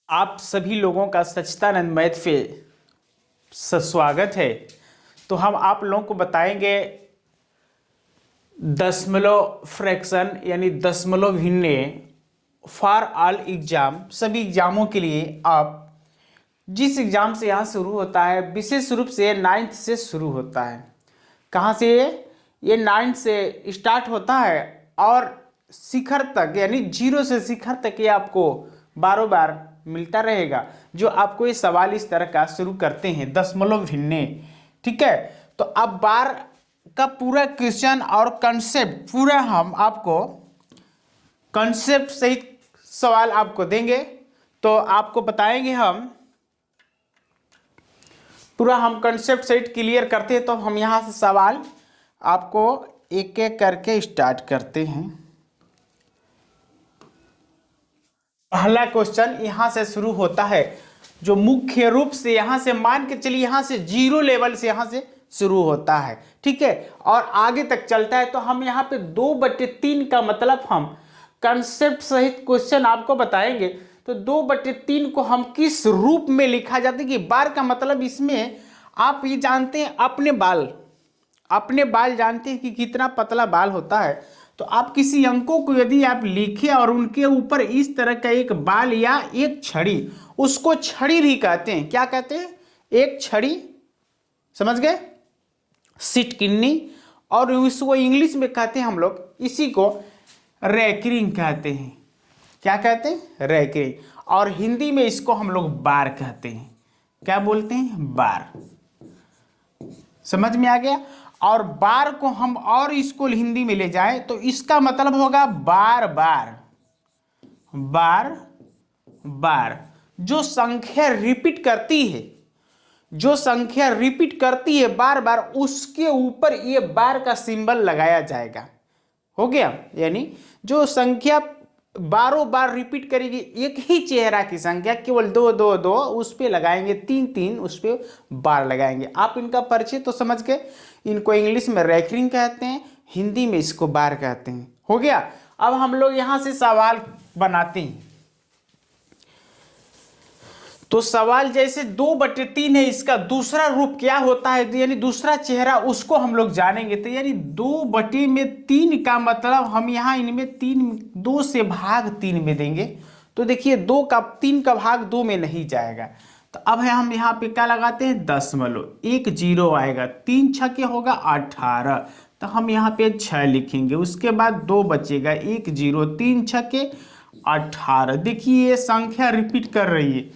आप सभी लोगों का सच्चिदानंद मैथ पे स्वागत है। तो हम आप लोगों को बताएंगे दशमलव फ्रैक्शन यानी दशमलव भिन्ने फॉर ऑल एग्जाम। सभी एग्जामों के लिए आप जिस एग्जाम से यहाँ शुरू होता है, विशेष रूप से 9th से शुरू होता है। कहाँ से? ये 9th से स्टार्ट होता है और शिखर तक यानी 0 से शिखर तक ये आपको बारों बार मिलता रहेगा। जो आपको ये सवाल इस तरह का शुरू करते हैं दशमलव भिन्ने, ठीक है। तो अब बार का पूरा क्वेश्चन और कंसेप्ट पूरा हम आपको कंसेप्ट सहित सवाल आपको देंगे। तो आपको बताएंगे हम पूरा हम कंसेप्ट सहित क्लियर करते हैं। तो हम यहाँ से सवाल आपको एक एक करके स्टार्ट करते हैं। पहला क्वेश्चन यहाँ से शुरू होता है, जो मुख्य रूप से यहाँ से मान के चलिए यहाँ से 0 लेवल से यहाँ से शुरू होता है, ठीक है, और आगे तक चलता है। तो हम यहाँ पे 2/3 का मतलब हम कंसेप्ट सहित क्वेश्चन आपको बताएंगे। तो 2/3 को हम किस रूप में लिखा जाता है कि बार का मतलब इसमें आप ये जानते हैं अपने बाल जानते हैं कि कितना पतला बाल होता है। तो आप किसी अंकों को यदि आप लिखें और उनके ऊपर इस तरह का एक बाल या एक छड़ी, उसको छड़ी भी कहते हैं। क्या कहते हैं? एक छड़ी, समझ गए, सिटकिन्नी। और इसको इंग्लिश में कहते हैं हम लोग, इसी को रैकरिंग कहते हैं। क्या कहते हैं? रैकरिंग। और हिंदी में इसको हम लोग बार कहते हैं। क्या बोलते हैं? बार। समझ में आ गया? और बार को हम और इसको हिंदी में ले जाएं तो इसका मतलब होगा बार बार। बार बार जो संख्या रिपीट करती है, जो संख्या रिपीट करती है बार बार, उसके ऊपर ये बार का सिंबल लगाया जाएगा। हो गया? यानी जो संख्या बारों बार रिपीट करेगी, एक ही चेहरा की संख्या, केवल 2 2 2 उस पे लगाएंगे, 3 3 उस पे बार लगाएंगे। आप इनका परिचय तो समझ गए। इनको इंग्लिश में रैकरिंग कहते हैं, हिंदी में इसको बार कहते हैं। हो गया? अब हम लोग यहां से सवाल बनाते हैं। तो सवाल जैसे 2/3 है, इसका दूसरा रूप क्या होता है, तो यानी दूसरा चेहरा, उसको हम लोग जानेंगे। तो यानी 2/3 का मतलब हम यहाँ इनमें 2 से भाग 3 में देंगे। तो देखिए 3 का भाग 2 में नहीं जाएगा। तो अब है हम यहाँ पे क्या लगाते हैं? दशमलव, एक 0 आएगा, 3 छक्के होगा 18। तो हम यहाँ पे 6 लिखेंगे, उसके बाद 2 बचेगा, 1 0, 3 छक्के 18। देखिए ये संख्या रिपीट कर रही है,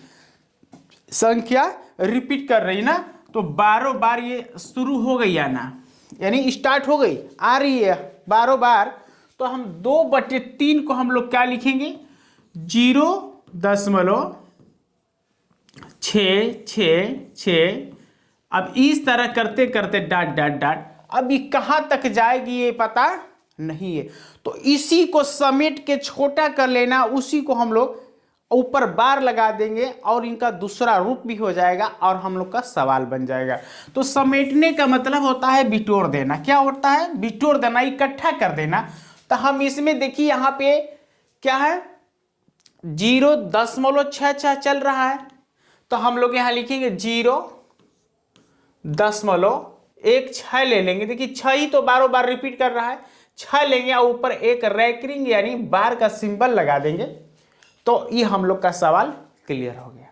संख्या रिपीट कर रही ना। तो बारों बार ये शुरू हो गई आना, यानी स्टार्ट हो गई, आ रही है बारों बार। तो हम 2/3 को हम लोग क्या लिखेंगे? 0.666। अब इस तरह करते करते डाट डाट डाट, अब ये कहां तक जाएगी ये पता नहीं है। तो इसी को समेट के छोटा कर लेना, उसी को हम लोग ऊपर बार लगा देंगे और इनका दूसरा रूप भी हो जाएगा और हम लोग का सवाल बन जाएगा। तो समेटने का मतलब होता है बिटोर देना। क्या होता है? बिटोर देना, इकट्ठा कर देना। तो हम इसमें देखिए यहाँ पे क्या है, 0.66 चल रहा है। तो हम लोग यहाँ लिखेंगे 0.16 ले लेंगे। देखिए 6 ही तो बारों बार रिपीट कर रहा है, 6 लेंगे और ऊपर एक रैकरिंग यानी बार का सिंबल लगा देंगे। तो ये हम लोग का सवाल क्लियर हो गया।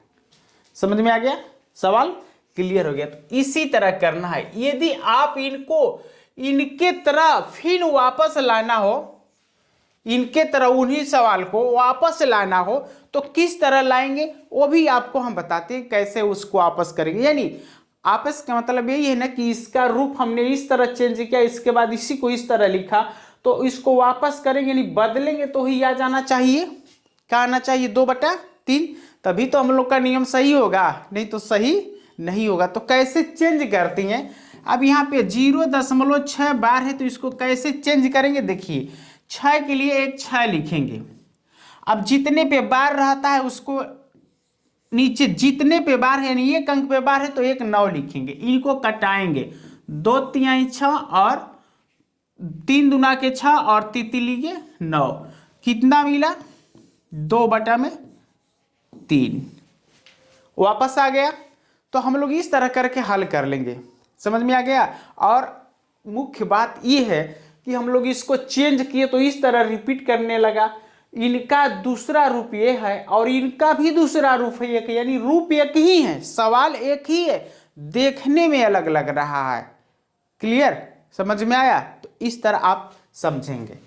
समझ में आ गया? सवाल क्लियर हो गया। तो इसी तरह करना है। यदि आप इनको इनके तरह फिर वापस लाना हो, इनके तरह उन्हीं सवाल को वापस लाना हो, तो किस तरह लाएंगे वो भी आपको हम बताते हैं, कैसे उसको वापस करेंगे। यानी आपस का मतलब यही है ना कि इसका रूप हमने इस तरह चेंज किया, इसके बाद इसी को इस तरह लिखा, तो इसको वापस करेंगे यानी बदलेंगे तो ही आ जाना चाहिए। क्या आना चाहिए? 2/3। तभी तो हम लोग का नियम सही होगा, नहीं तो सही नहीं होगा। तो कैसे चेंज करती हैं? अब यहाँ पे 0.6 बार है, तो इसको कैसे चेंज करेंगे? देखिए 6 के लिए एक 6 लिखेंगे। अब जितने पे बार रहता है उसको नीचे, जितने पे बार है यानी एक अंक पे बार है तो एक 9 लिखेंगे। इनको कटाएंगे, 2 तिहाई 6 और 3 दूना के 6 और तितली के 9। कितना मिला? 2/3। 3 वापस आ गया। तो हम लोग इस तरह करके हल कर लेंगे। समझ में आ गया। और मुख्य बात ये है कि हम लोग इसको चेंज किए तो इस तरह रिपीट करने लगा। इनका दूसरा रूप ये है और इनका भी दूसरा रूप है एक, यानी रूप एक ही है, सवाल एक ही है, देखने में अलग लग रहा है। क्लियर, समझ में आया। तो इस तरह आप समझेंगे।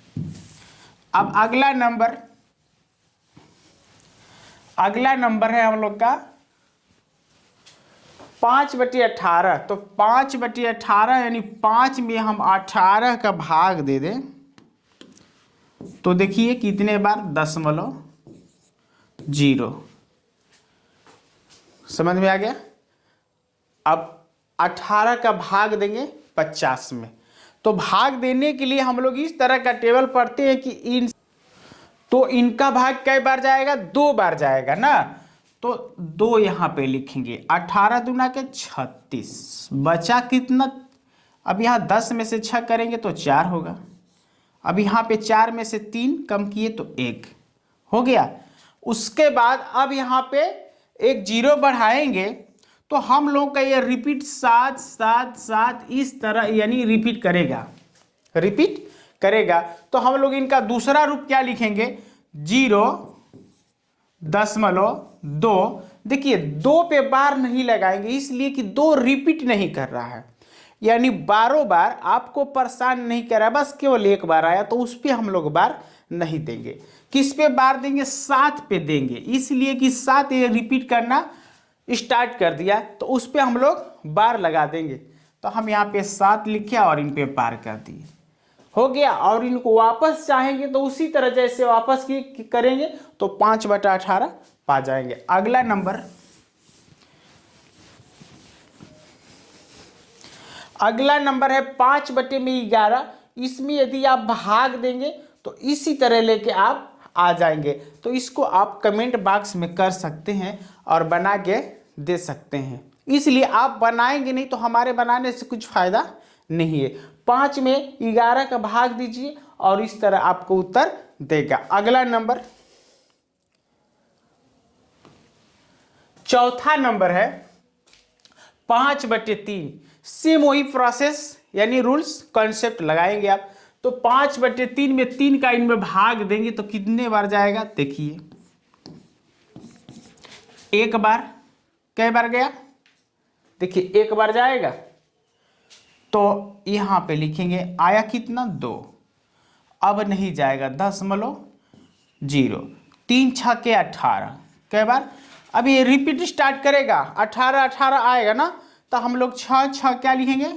अब अगला नंबर है हम लोग का 5/18। तो 5/18 यानी 5 में हम 18 का भाग दे दें तो देखिए कितने बार, 0.0। समझ में आ गया। अब 18 का भाग देंगे 50 में। तो भाग देने के लिए हम लोग इस तरह का टेबल पढ़ते हैं कि इनका भाग कई बार जाएगा, 2 बार जाएगा ना। तो 2 यहां पे लिखेंगे, 18 दूना के 36, बचा कितना। अब यहां 10 में से 6 करेंगे तो 4 होगा। अब यहाँ पे 4 में से 3 कम किए तो 1 हो गया। उसके बाद अब यहाँ पे एक 0 बढ़ाएंगे तो हम लोग का ये रिपीट 7 7 7 इस तरह यानी रिपीट करेगा। तो हम लोग इनका दूसरा रूप क्या लिखेंगे, 0.2। देखिए 2 पे बार नहीं लगाएंगे इसलिए कि 2 रिपीट नहीं कर रहा है, यानी बारों बार आपको परेशान नहीं कर रहा है, बस केवल एक बार आया तो उस पर हम लोग बार नहीं देंगे। किस पे बार देंगे, 7 पे देंगे, इसलिए कि 7 ये रिपीट करना स्टार्ट कर दिया तो उस पे हम लोग बार लगा देंगे। तो हम यहाँ पे 7 लिखे और इन पे बार कर दिए, हो गया। और इनको वापस चाहेंगे तो उसी तरह जैसे वापस करेंगे तो 5/18 पा जाएंगे। अगला नंबर है 5/11। इसमें यदि आप भाग देंगे तो इसी तरह लेके आप आ जाएंगे। तो इसको आप कमेंट बॉक्स में कर सकते हैं और बना के दे सकते हैं। इसलिए आप बनाएंगे नहीं तो हमारे बनाने से कुछ फायदा नहीं है। 5 में 11 का भाग दीजिए और इस तरह आपको उत्तर देगा। अगला नंबर, चौथा नंबर है 5/3। सेम वही प्रोसेस यानी रूल्स कॉन्सेप्ट लगाएंगे आप। तो 5/3 में 3 का इनमें भाग देंगे तो कितने बार जाएगा, देखिए 1 बार। कई बार गया, देखिए 1 बार जाएगा। तो यहां पे लिखेंगे आया कितना, 2। अब नहीं जाएगा, 10.0। 3 6 18 कई बार। अब ये रिपीट स्टार्ट करेगा, 18 18 आएगा ना। तो हम लोग 6 6 क्या लिखेंगे,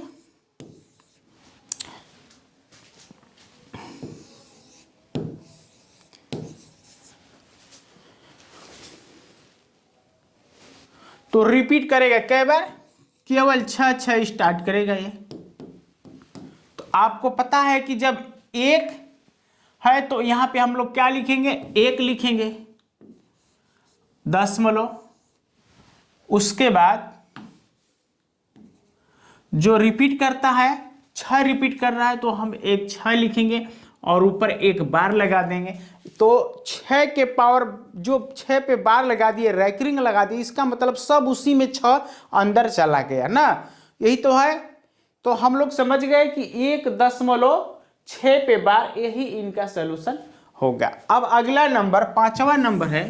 तो रिपीट करेगा कई बार, केवल 6 6 स्टार्ट करेगा ये। तो आपको पता है कि जब 1 है तो यहां पे हम लोग क्या लिखेंगे, 1 लिखेंगे 10। उसके बाद जो रिपीट करता है 6 रिपीट कर रहा है तो हम 6 लिखेंगे और ऊपर 1 बार लगा देंगे। तो 6 के पावर जो 6 पे बार लगा दिए, रैकरिंग लगा दी, इसका मतलब सब उसी में 6 अंदर चला गया ना, यही तो है। तो हम लोग समझ गए कि 1.6 पे बार, यही इनका सलूशन होगा। अब अगला नंबर, 5वां नंबर है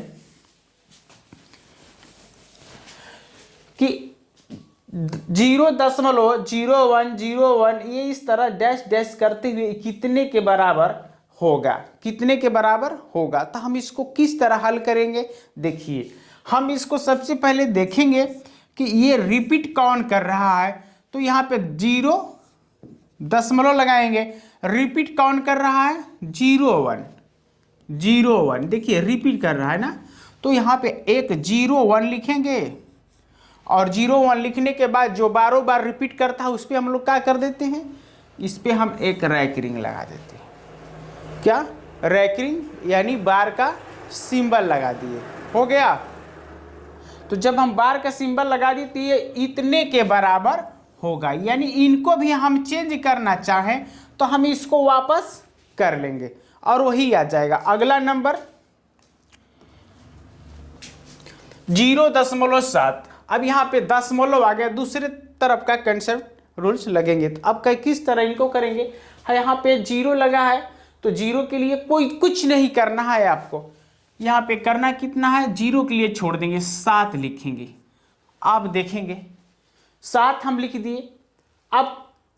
कि 0.0101 ये इस तरह डैश डैश करते हुए कितने के बराबर होगा, कितने के बराबर होगा। तो हम इसको किस तरह हल करेंगे, देखिए हम इसको सबसे पहले देखेंगे कि ये रिपीट कौन कर रहा है। तो यहाँ पे 0.0 लगाएंगे, रिपीट कौन कर रहा है, 0.1 देखिए रिपीट कर रहा है ना। तो यहाँ पे एक 0.1 लिखेंगे और 0.1 लिखने के बाद जो बारों बार रिपीट करता है उस पर हम लोग क्या कर देते हैं, इस पे हम एक रैकरिंग लगा देते हैं। क्या, रैकरिंग यानी बार का सिंबल लगा दिए, हो गया। तो जब हम बार का सिंबल लगा दिए तो ये इतने के बराबर होगा, यानी इनको भी हम चेंज करना चाहें तो हम इसको वापस कर लेंगे और वही आ जाएगा। अगला नंबर 0.7। अब यहाँ पे दशमलव आ गया, दूसरे तरफ का कंसेप्ट रूल्स लगेंगे। तो अब किस तरह इनको करेंगे, यहाँ पे 0 लगा है तो 0 के लिए कोई कुछ नहीं करना है आपको। यहाँ पे करना कितना है, 0 के लिए छोड़ देंगे, 7 लिखेंगे। आप देखेंगे 7 हम लिख दिए। अब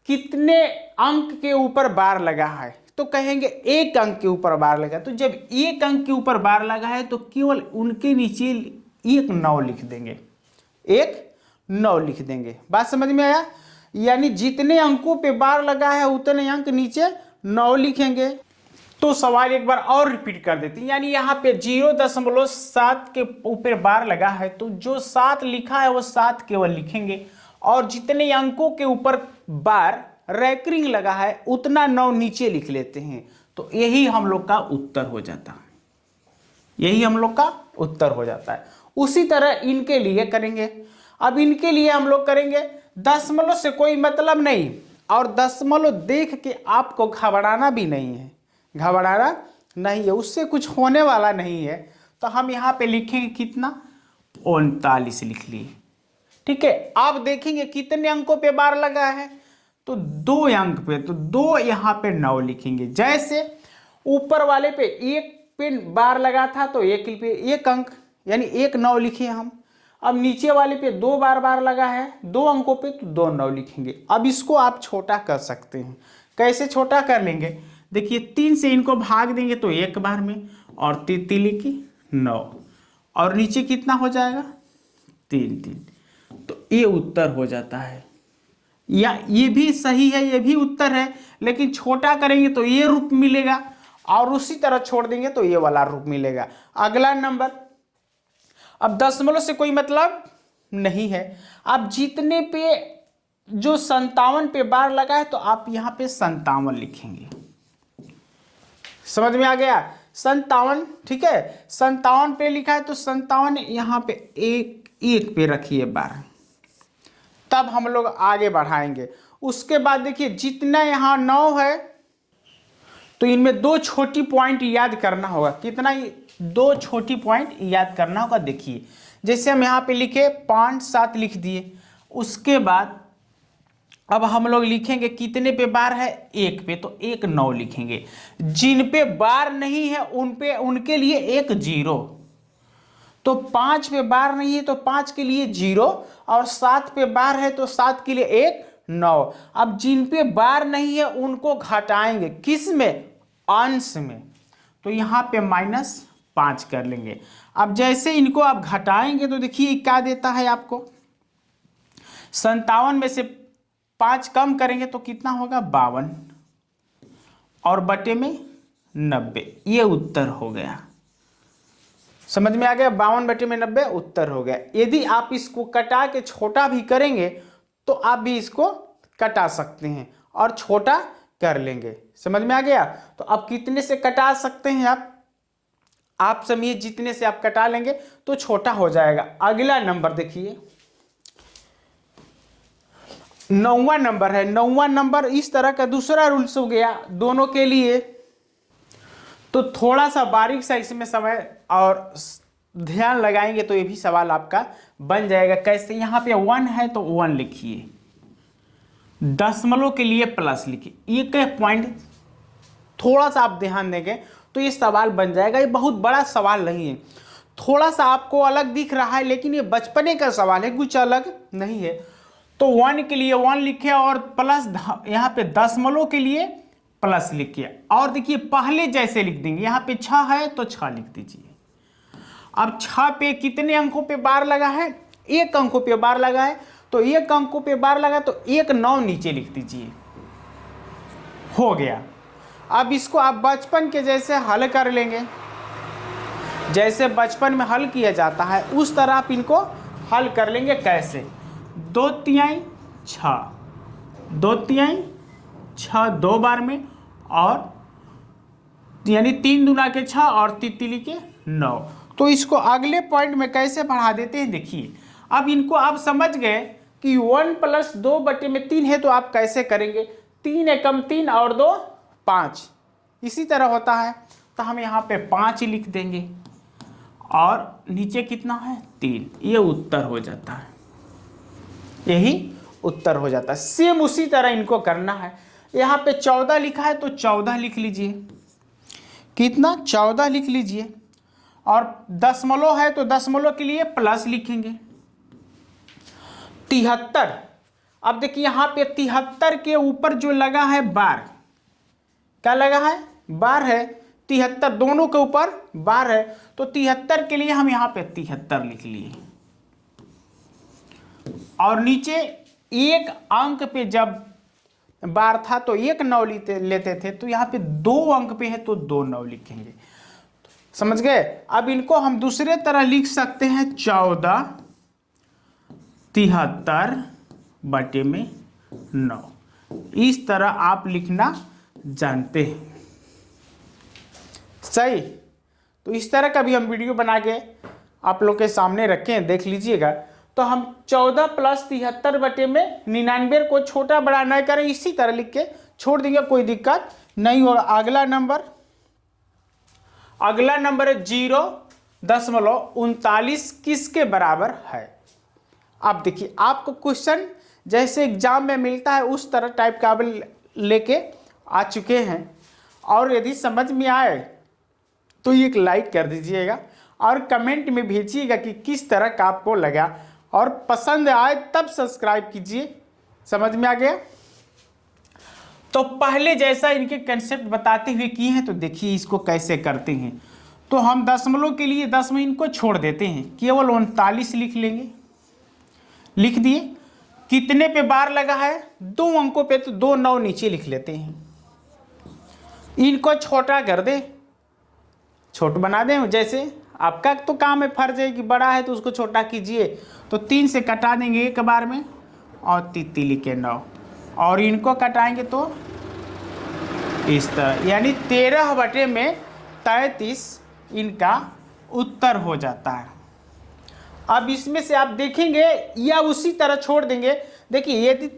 कितने अंक के ऊपर बार लगा है, तो कहेंगे 1 अंक के ऊपर बार लगा। तो जब 1 अंक के ऊपर बार लगा है तो केवल उनके नीचे 1 9 लिख देंगे, 1 9 लिख देंगे। बात समझ में आया? यानी जितने अंकों पे बार लगा है उतने अंक नीचे 9 लिखेंगे। तो सवाल एक बार और रिपीट कर देते हैं, यानी यहाँ पे 0.7 के ऊपर बार लगा है तो जो 7 लिखा है वो 7 केवल लिखेंगे, और जितने अंकों के ऊपर बार रैकरिंग लगा है उतना 9 नीचे लिख लेते हैं। तो यही हम लोग का उत्तर हो जाता है, यही हम लोग का उत्तर हो जाता है। उसी तरह इनके लिए करेंगे। अब इनके लिए हम लोग करेंगे, दशमलव से कोई मतलब नहीं, और दशमलव देख के आपको घबराना भी नहीं है, घबराना नहीं है, उससे कुछ होने वाला नहीं है। तो हम यहाँ पे लिखेंगे कितना, 39 लिख लिए। ठीक है, आप देखेंगे कितने अंकों पे बार लगा है, तो 2 अंक पे, तो 2 यहाँ पे 9 लिखेंगे। जैसे ऊपर वाले पे 1 पे बार लगा था तो 1 पे 1 अंक, यानी 1 9 लिखे हम। अब नीचे वाले पे 2 बार लगा है 2 अंकों पे, तो 2 9 लिखेंगे। अब इसको आप छोटा कर सकते हैं। कैसे छोटा कर लेंगे, देखिए 3 से इनको भाग देंगे तो 1 बार में, और 3 लिखी 9, और नीचे कितना हो जाएगा 3 3। तो ये उत्तर हो जाता है, या ये भी सही है, ये भी उत्तर है, लेकिन छोटा करेंगे तो ये रूप मिलेगा, और उसी तरह छोड़ देंगे तो ये वाला रूप मिलेगा। अगला नंबर, अब दशमलव से कोई मतलब नहीं है। अब जितने पे जो 57 पे बार लगा है तो आप यहाँ पे 57 लिखेंगे। समझ में आ गया, 57। ठीक है, 57 पे लिखा है तो 57 यहाँ पे 1 पे रखिए बार, तब हम लोग आगे बढ़ाएंगे। उसके बाद देखिए जितना यहाँ 9 है तो इनमें 2 छोटी पॉइंट याद करना होगा। कितना, 2 छोटी पॉइंट याद करना होगा। देखिए जैसे हम यहाँ पे लिखे 5 7 लिख दिए, उसके बाद अब हम लोग लिखेंगे कितने पे बार है, 1 पे, तो 1 9 लिखेंगे। जिन पे बार नहीं है उन पे, उनके लिए 1 0, तो 5 पे बार नहीं है तो 5 के लिए 0, और 7 पे बार है तो 7 के लिए 1 9। अब जिन पे बार नहीं है उनको घटाएंगे, किस में, अंश में, तो यहाँ पे -5 कर लेंगे। अब जैसे इनको आप घटाएंगे तो देखिए क्या देता है आपको, 57 में से 5 कम करेंगे तो कितना होगा 52, और बटे में 90। ये उत्तर हो गया। समझ में आ गया, 52 बटे में 90 उत्तर हो गया। यदि आप इसको कटा के छोटा भी करेंगे तो आप भी इसको कटा सकते हैं और छोटा कर लेंगे। समझ में आ गया। तो अब कितने से कटा सकते हैं आप समझिए, जितने से आप कटा लेंगे तो छोटा हो जाएगा। अगला नंबर देखिए, 9वां नंबर है। 9वां नंबर इस तरह का दूसरा रूल्स हो गया दोनों के लिए। तो थोड़ा सा बारीक सा इसमें समय और ध्यान लगाएंगे तो ये भी सवाल आपका बन जाएगा। कैसे, यहाँ पे 1 है तो 1 लिखिए, दशमलव के लिए प्लस लिखिए। एक पॉइंट थोड़ा सा आप ध्यान देंगे तो ये सवाल बन जाएगा। ये बहुत बड़ा सवाल नहीं है, थोड़ा सा आपको अलग दिख रहा है, लेकिन ये बचपने का सवाल है, कुछ अलग नहीं है। तो 1 के लिए 1 लिखे और प्लस यहाँ पे दशमलव के लिए प्लस लिखिए, और देखिए पहले जैसे लिख देंगे। यहाँ पे 6 है तो 6 लिख दीजिए। अब 6 पे कितने अंकों पे बार लगा है, 1 अंकों पे बार लगा है, तो 1 अंकों पे बार लगा तो 1 9 नीचे लिख दीजिए, हो गया। अब इसको आप बचपन के जैसे हल कर लेंगे, जैसे बचपन में हल किया जाता है उस तरह आप इनको हल कर लेंगे। कैसे, 2 तिहाई 6, 2 तिहाई 6 2 बार में, और यानी 3 दूना के 6 और तितली के 9। तो इसको अगले पॉइंट में कैसे बढ़ा देते हैं देखिए। अब इनको आप समझ गए कि 1 + 2 बटे में 3 है, तो आप कैसे करेंगे, 3 एकम 3 और 2 5, इसी तरह होता है। तो हम यहाँ पे 5 लिख देंगे, और नीचे कितना है 3, ये उत्तर हो जाता है, यही उत्तर हो जाता है। सेम उसी तरह इनको करना है। यहाँ पे 14 लिखा है तो 14 लिख लीजिए, कितना 14 लिख लीजिए। और दशमलव है तो दशमलव के लिए प्लस लिखेंगे 73। अब देखिए यहाँ पे 73 के ऊपर जो लगा है बार, क्या लगा है बार है, 73 दोनों के ऊपर बार है, तो 73 के लिए हम यहाँ पे 73 लिख लिए। और नीचे एक अंक पे जब बार था तो 1 9 लेते थे, तो यहाँ पे 2 अंक पे है तो 2 9 लिखेंगे। समझ गए। अब इनको हम दूसरे तरह लिख सकते हैं 14 73/9। इस तरह आप लिखना जानते हैं, सही। तो इस तरह का भी हम वीडियो बना के आप लोग के सामने रखे हैं, देख लीजिएगा। तो हम 14 + 73/99 को छोटा बड़ा न करें, इसी तरह लिख के छोड़ देंगे, कोई दिक्कत नहीं होगा। अगला नंबर है 0.39 किसके बराबर है। अब देखिए आपको क्वेश्चन जैसे एग्जाम में मिलता है उस तरह टाइप का आप लेके आ चुके हैं। और यदि समझ में आए तो एक लाइक कर दीजिएगा और कमेंट में भेजिएगा कि किस तरह का आपको लगा, और पसंद आए तब सब्सक्राइब कीजिए। समझ में आ गया। तो पहले जैसा इनके कंसेप्ट बताते हुए किए हैं, तो देखिए इसको कैसे करते हैं। तो हम दशमलव के लिए 10 में इनको छोड़ देते हैं, केवल 39 लिख लेंगे। लिख दिए। कितने पे बार लगा है 2 अंकों पे, तो 2 9 नीचे लिख लेते हैं। इनको छोटा कर दे, छोट बना दें। जैसे आपका तो काम है, फर्ज है कि बड़ा है तो उसको छोटा कीजिए। तो 3 से कटा देंगे एक बार में, और 33 लिखे 9, और इनको कटाएंगे तो इस तरह, यानी 13/33 इनका उत्तर हो जाता है। अब इसमें से आप देखेंगे या उसी तरह छोड़ देंगे। देखिए यदि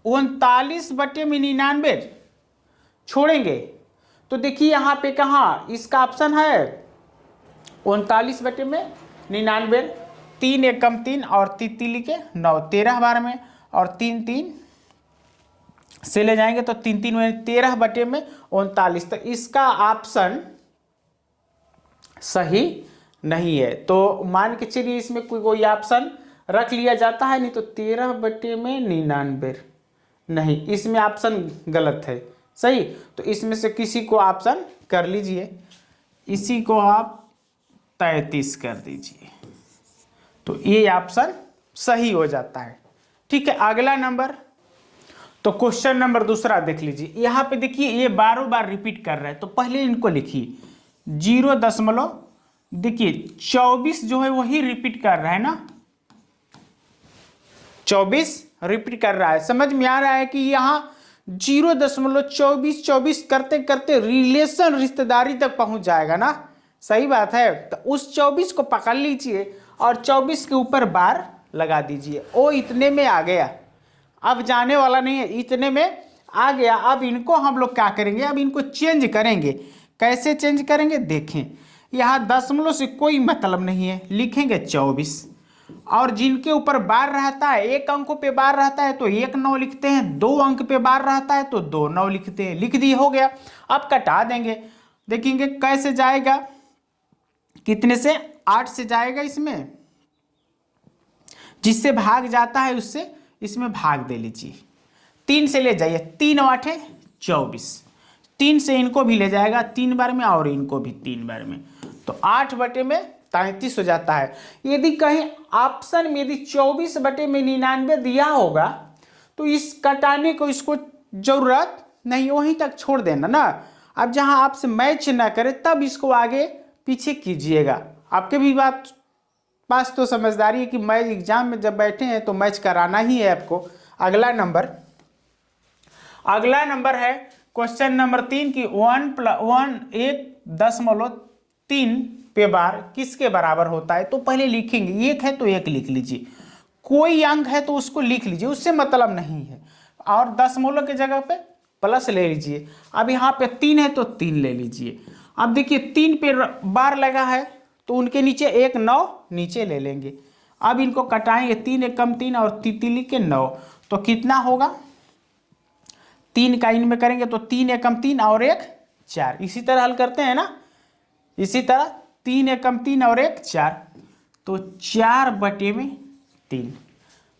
39/99 छोड़ेंगे तो देखिए यहाँ पे कहाँ इसका ऑप्शन है 39/99, 3 एकम 3 और 33 लिखे 9, 13 बार में, और 3 3 से ले जाएंगे तो 3 3 में 13/39। तो इसका ऑप्शन सही नहीं है। तो मान के चलिए इसमें कोई ऑप्शन रख लिया जाता है, नहीं तो 13/99 नहीं, इसमें ऑप्शन गलत है, सही। तो इसमें से किसी को ऑप्शन कर लीजिए, इसी को आप 33 कर दीजिए, तो ये ऑप्शन सही हो जाता है। ठीक है। अगला नंबर, तो क्वेश्चन नंबर दूसरा देख लीजिए। यहाँ पे देखिए ये बारों बार रिपीट कर रहा है, तो पहले इनको लिखिए 0. देखिए 24 जो है वही रिपीट कर रहा है ना, 24 रिपीट कर रहा है। समझ में आ रहा है कि यहाँ 0.24 करते करते रिलेशन रिश्तेदारी तक पहुंच जाएगा ना, सही बात है। तो उस 24 को पकड़ लीजिए और 24 के ऊपर बार लगा दीजिए। ओ इतने में आ गया, अब जाने वाला नहीं है, इतने में आ गया। अब इनको हम लोग क्या करेंगे, अब इनको चेंज करेंगे। कैसे चेंज करेंगे देखें। यहाँ दशमलव से कोई मतलब नहीं है, लिखेंगे 24, और जिनके ऊपर बार रहता है, 1 अंकों पे बार रहता है तो 1 9 लिखते हैं, 2 अंक पे बार रहता है तो 2 9 लिखते हैं। लिख दिए, हो गया। अब कटा देंगे, देखेंगे कैसे जाएगा, कितने से 8 से जाएगा, इसमें जिससे भाग जाता है उससे इसमें भाग दे लीजिए। 3 से ले जाइए, 3 8 24, 3 से इनको भी ले जाएगा 3 बार में और इनको भी 3 बार में, तो 8/33 हो जाता है। यदि कहीं ऑप्शन में यदि 24/99 दिया होगा तो इस कटाने को इसको जरूरत नहीं, वहीं तक छोड़ देना ना। अब जहां आपसे मैच ना करे तब इसको आगे पीछे कीजिएगा। आपके भी बात पास तो समझदारी है कि मैच एग्जाम में जब बैठे हैं तो मैच कराना ही है आपको। अगला नंबर है क्वेश्चन नंबर 3 की 1.3 पे बार किसके बराबर होता है। तो पहले लिखेंगे, 1 है तो 1 लिख लीजिए, कोई अंक है तो उसको लिख लीजिए, उससे मतलब नहीं है, और दशमलव के जगह पे प्लस ले लीजिए। अब यहाँ पे 3 है तो 3 ले लीजिए। अब देखिए 3 पे बार लगा है तो उनके नीचे एक 9 नीचे ले लेंगे। अब इनको कटाएंगे, 3 एकम 3 और तितली के 9, तो कितना होगा, 3 का इनमें करेंगे तो 3 एकम 3 और 1 4। इसी तरह हल करते हैं ना, इसी तरह 3 एकम 3 और 1 4, तो 4/3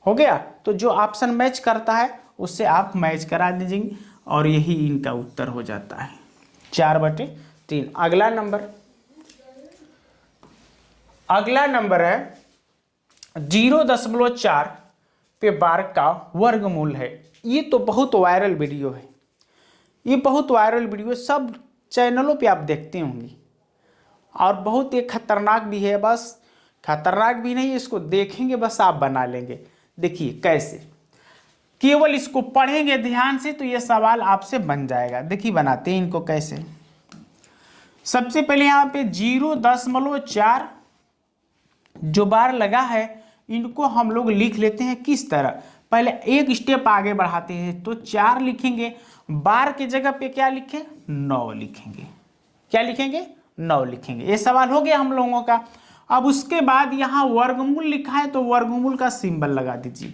हो गया। तो जो ऑप्शन मैच करता है उससे आप मैच करा दीजिए और यही इनका उत्तर हो जाता है 4/3। अगला नंबर है 0.4 पे बार का वर्गमूल है। ये तो बहुत वायरल वीडियो है, ये बहुत वायरल वीडियो सब चैनलों पे आप देखते होंगे और बहुत ये खतरनाक भी है। बस खतरनाक भी नहीं, इसको देखेंगे बस आप बना लेंगे। देखिए कैसे, केवल इसको पढ़ेंगे ध्यान से तो ये सवाल आपसे बन जाएगा। देखिए बनाते हैं इनको कैसे। सबसे पहले यहाँ पे 0.4 जो बार लगा है इनको हम लोग लिख लेते हैं किस तरह, पहले एक स्टेप आगे बढ़ाते हैं तो 4 लिखेंगे, बार की जगह पे क्या लिखें 9 लिखेंगे। क्या लिखेंगे 9 लिखेंगे। ये सवाल हो गया हम लोगों का। अब उसके बाद यहाँ वर्गमूल लिखा है तो वर्गमूल का सिंबल लगा दीजिए,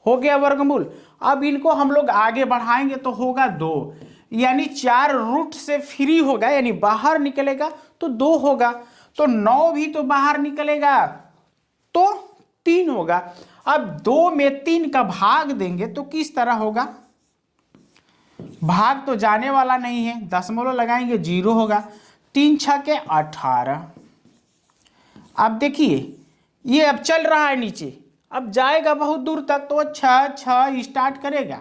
हो गया वर्गमूल। अब इनको हम लोग आगे बढ़ाएंगे तो होगा 2, यानी 4 रूट से फ्री होगा यानी बाहर निकलेगा तो 2 होगा, तो 9 भी तो बाहर निकलेगा तो 3 होगा। अब 2 में 3 का भाग देंगे तो किस तरह होगा, भाग तो जाने वाला नहीं है, दशमलव लगाएंगे 0 होगा। 3 छके 18। अब देखिए ये अब चल रहा है नीचे, अब जाएगा बहुत दूर तक तो 6 स्टार्ट करेगा,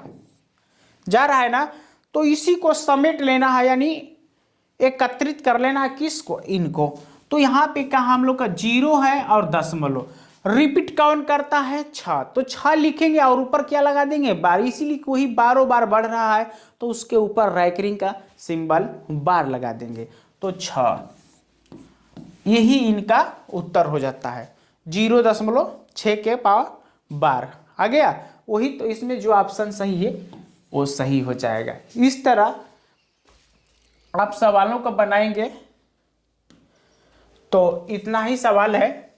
जा रहा है ना, तो इसी को समेट लेना है यानी एकत्रित कर लेना है किसको, इनको। तो यहाँ पे कहा हम लोग का 0 है और दशमलव, रिपीट कौन करता है 6, तो 6 लिखेंगे और ऊपर क्या लगा देंगे बार, इसीलिए कोई बारों बार बढ़ रहा है तो उसके ऊपर रैकरिंग का सिंबल बार लगा देंगे तो 6। यही इनका उत्तर हो जाता है 0.6 के पावर 12 आ गया। वही तो इसमें जो ऑप्शन सही है वो सही हो जाएगा। इस तरह आप सवालों को बनाएंगे तो इतना ही सवाल है,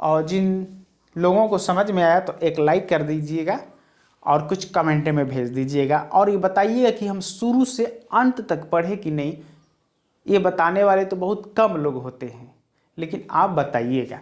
और जिन लोगों को समझ में आया तो एक लाइक कर दीजिएगा और कुछ कमेंट में भेज दीजिएगा और ये बताइएगा कि हम शुरू से अंत तक पढ़े कि नहीं। ये बताने वाले तो बहुत कम लोग होते हैं, लेकिन आप बताइएगा।